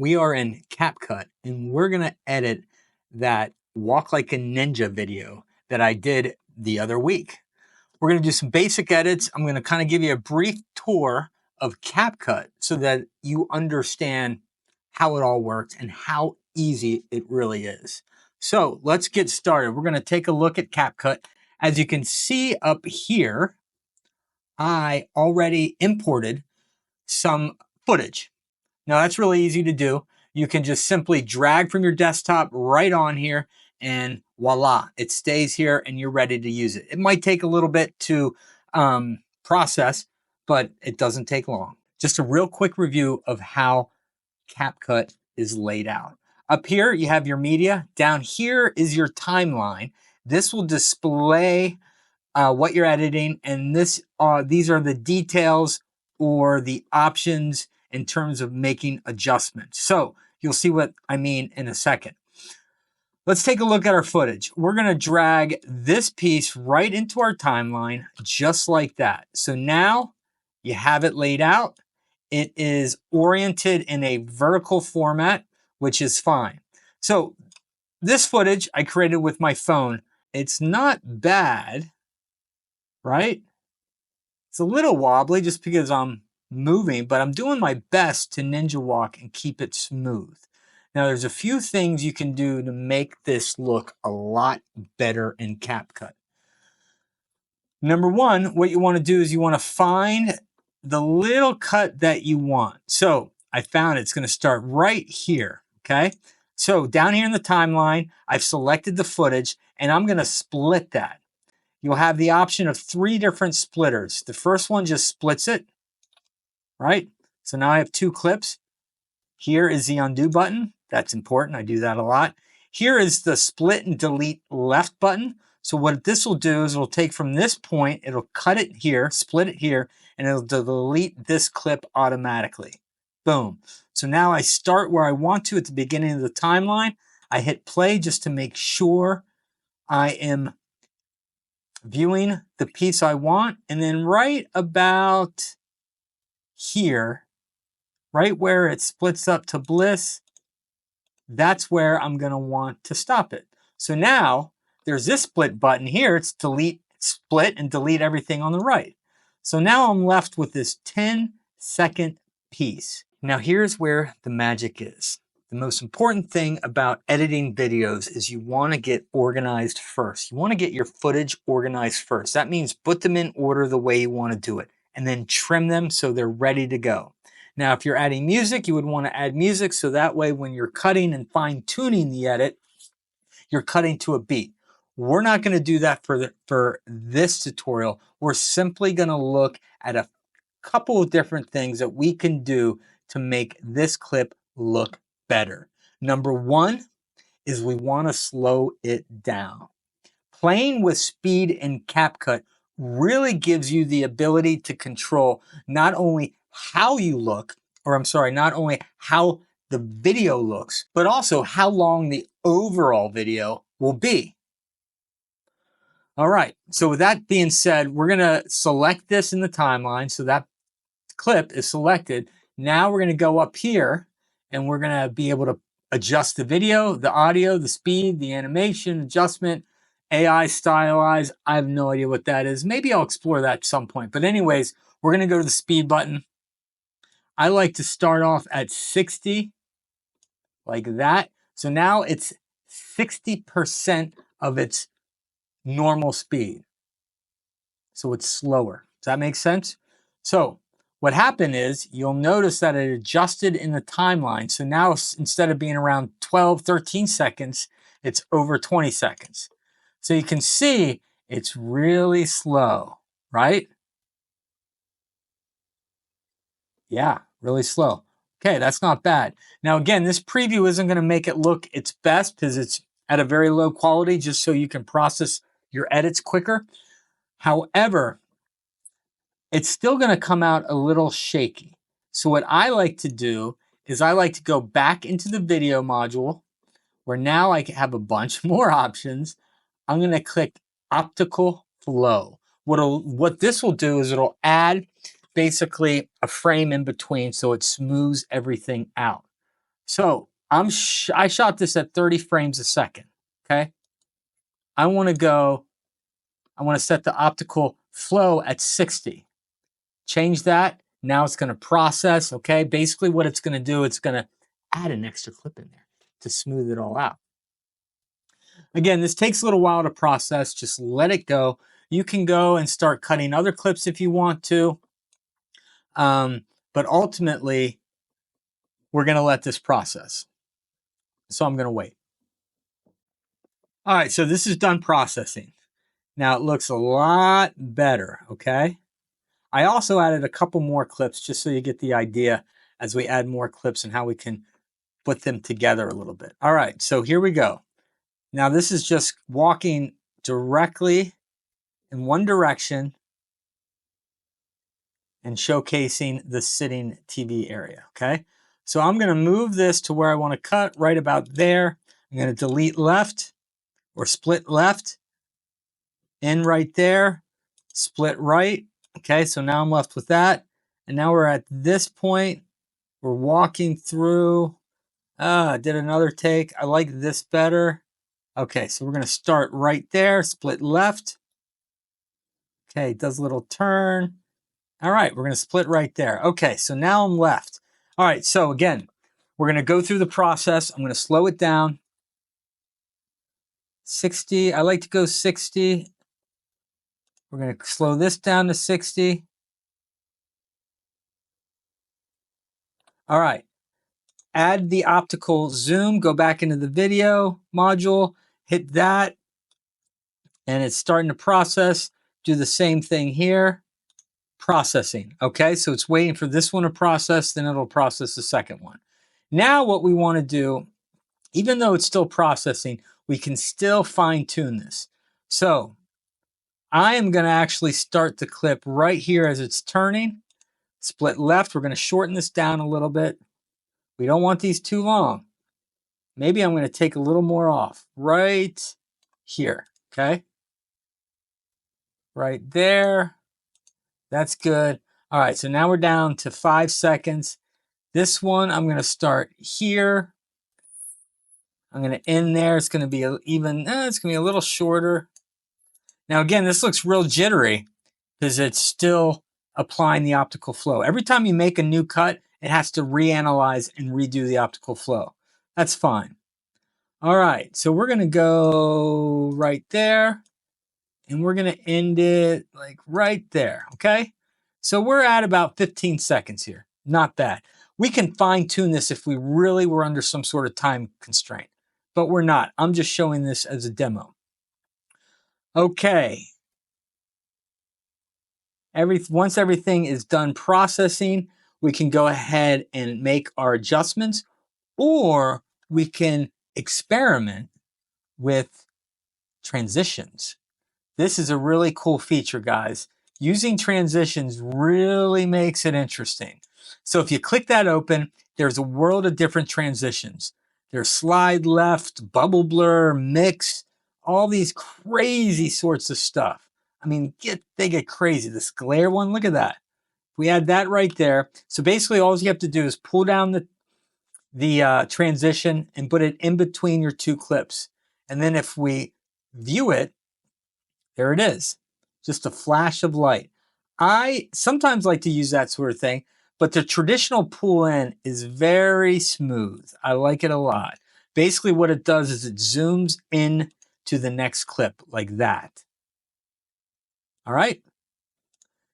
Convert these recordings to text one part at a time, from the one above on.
We are in Capcut and we're gonna edit that walk like a ninja video that I did the other week. We're gonna do some basic edits. I'm gonna kind of give you a brief tour of Capcut so that you understand how it all works and how easy it really is. So let's get started. We're gonna take a look at Capcut. As you can see up here, I already imported some footage. Now that's really easy to do. You can just simply drag from your desktop right on here and voila, it stays here and you're ready to use it. It might take a little bit to process, but it doesn't take long. Just a real quick review of how Capcut is laid out. Up here, you have your media. Down here is your timeline. This will display what you're editing, and these are the details or the options in terms of making adjustments. So you'll see what I mean in a second. Let's take a look at our footage. We're gonna drag this piece right into our timeline, just like that. So now you have it laid out. It is oriented in a vertical format, which is fine. So this footage I created with my phone. It's not bad, right? It's a little wobbly just because I'm moving, but I'm doing my best to ninja walk and keep it smooth. Now there's a few things you can do to make this look a lot better in Capcut. Number one, what you want to do is you want to find the little cut that you want. So I found it's going to start right here, okay? So down here in the timeline, I've selected the footage and I'm going to split that. You'll have the option of 3 different splitters. The first one just splits it, right? So now I have 2 clips. Here is the undo button. That's important. I do that a lot. Here is the split and delete left button. So what this will do is it'll take from this point, it'll cut it here, split it here, and it'll delete this clip automatically. Boom. So now I start where I want to at the beginning of the timeline. I hit play just to make sure I am viewing the piece I want, and then right about here, right where it splits up to bliss, that's where I'm going to want to stop it. So now there's this split button here. It's delete, split, and delete everything on the right. So now I'm left with this 10-second piece. Now here's where the magic is. The most important thing about editing videos is you want to get organized first. You want to get your footage organized first. That means put them in order the way you want to do it, and then trim them so they're ready to go. Now, if you're adding music, you would want to add music so that way when you're cutting and fine-tuning the edit, you're cutting to a beat. We're not going to do that for this tutorial. We're simply going to look at a couple of different things that we can do to make this clip look better. Number one is we want to slow it down. Playing with speed in Capcut really gives you the ability to control not only how you look, or I'm sorry, not only how the video looks, but also how long the overall video will be. All right, so with that being said, we're gonna select this in the timeline, so that clip is selected. Now we're gonna go up here and we're gonna be able to adjust the video, the audio, the speed, the animation, adjustment, AI stylize. I have no idea what that is. Maybe I'll explore that at some point. But anyways, we're gonna go to the speed button. I like to start off at 60, like that. So now it's 60% of its normal speed. So it's slower. Does that make sense? So what happened is you'll notice that it adjusted in the timeline. So now instead of being around 12, 13 seconds, it's over 20 seconds. So you can see it's really slow, right? Yeah, really slow. Okay, that's not bad. Now again, this preview isn't going to make it look its best because it's at a very low quality just so you can process your edits quicker. However, it's still going to come out a little shaky. So what I like to do is I like to go back into the video module where now I have a bunch more options. I'm going to click optical flow. What this will do is it'll add basically a frame in between so it smooths everything out. So I shot this at 30 frames a second, okay? I want to set the optical flow at 60. Change that. Now it's going to process, okay? Basically what it's going to do, it's going to add an extra clip in there to smooth it all out. Again, this takes a little while to process. Just let it go. You can go and start cutting other clips if you want to. But ultimately, we're going to let this process. So I'm going to wait. All right, so this is done processing. Now it looks a lot better, okay? I also added a couple more clips just so you get the idea as we add more clips and how we can put them together a little bit. All right, so here we go. Now this is just walking directly in one direction and showcasing the sitting TV area, okay? So I'm gonna move this to where I wanna cut, right about there. I'm gonna delete left or split left, in right there, split right. Okay, so now I'm left with that. And now we're at this point. We're walking through. I did another take. I like this better. Okay, so we're going to start right there, split left. Okay, does a little turn. All right, we're going to split right there. Okay, so now I'm left. All right, so again, we're going to go through the process. I'm going to slow it down. 60. I like to go 60. We're going to slow this down to 60. All right. Add the optical zoom, go back into the video module, hit that, and it's starting to process. Do the same thing here, processing. Okay, so it's waiting for this one to process, then it'll process the second one. Now what we want to do, even though it's still processing, we can still fine tune this. So I am going to actually start the clip right here as it's turning. Split left, we're going to shorten this down a little bit. We don't want these too long. Maybe I'm going to take a little more off right here, okay? Right there. That's good. All right, so now we're down to 5 seconds. This one, I'm going to start here. I'm going to end there. It's going to be it's going to be a little shorter. Now, again, this looks real jittery because it's still applying the optical flow. Every time you make a new cut, it has to reanalyze and redo the optical flow. That's fine. All right, so we're going to go right there. And we're going to end it like right there, okay? So we're at about 15 seconds here. Not bad. We can fine tune this if we really were under some sort of time constraint, but we're not. I'm just showing this as a demo. Okay. Once everything is done processing, we can go ahead and make our adjustments, or we can experiment with transitions. This is a really cool feature, guys. Using transitions really makes it interesting. So if you click that open, there's a world of different transitions. There's slide left, bubble blur, mix, all these crazy sorts of stuff. I mean, they get crazy. This glare one, look at that. We add that right there. So basically all you have to do is pull down the transition and put it in between your two clips. And then if we view it, there it is, just a flash of light. I sometimes like to use that sort of thing, but the traditional pull in is very smooth. I like it a lot. Basically what it does is it zooms in to the next clip like that. All right.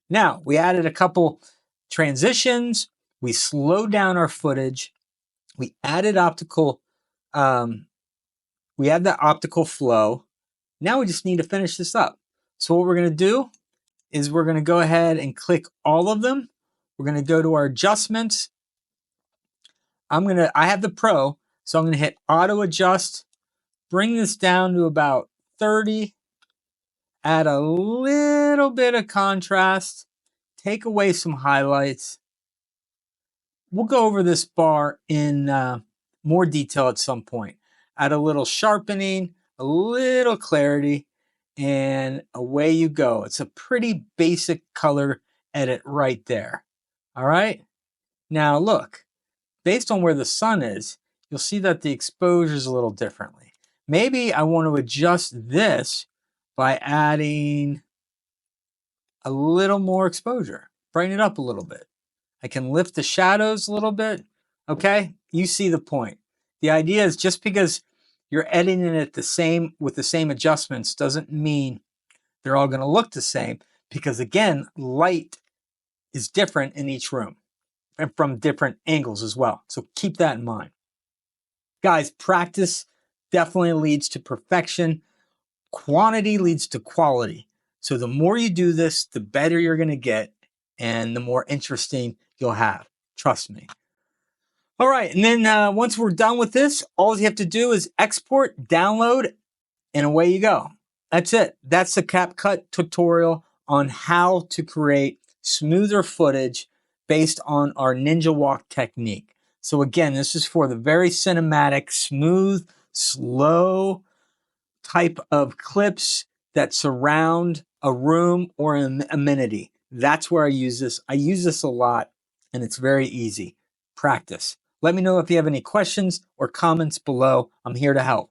Now we added a couple transitions. We slowed down our footage. We added optical, we had the optical flow. Now we just need to finish this up. So what we're going to do is we're going to go ahead and click all of them. We're going to go to our adjustments. I have the Pro, so I'm going to hit auto adjust, bring this down to about 30, add a little bit of contrast, take away some highlights. We'll go over this bar in more detail at some point. Add a little sharpening, a little clarity, and away you go. It's a pretty basic color edit right there. All right. Now look, based on where the sun is, you'll see that the exposure is a little differently. Maybe I want to adjust this by adding a little more exposure, brighten it up a little bit. I can lift the shadows a little bit. Okay, you see the point. The idea is just because you're editing it with the same adjustments doesn't mean they're all going to look the same, because again, light is different in each room and from different angles as well. So keep that in mind. Guys, practice definitely leads to perfection. Quantity leads to quality. So the more you do this, the better you're going to get and the more interesting you'll have. Trust me. All right, and then once we're done with this, all you have to do is export, download, and away you go. That's it. That's the Capcut tutorial on how to create smoother footage based on our Ninja Walk technique. So again, this is for the very cinematic, smooth, slow type of clips that surround a room or an amenity. That's where I use this. I use this a lot, and it's very easy. Practice. Let me know if you have any questions or comments below. I'm here to help.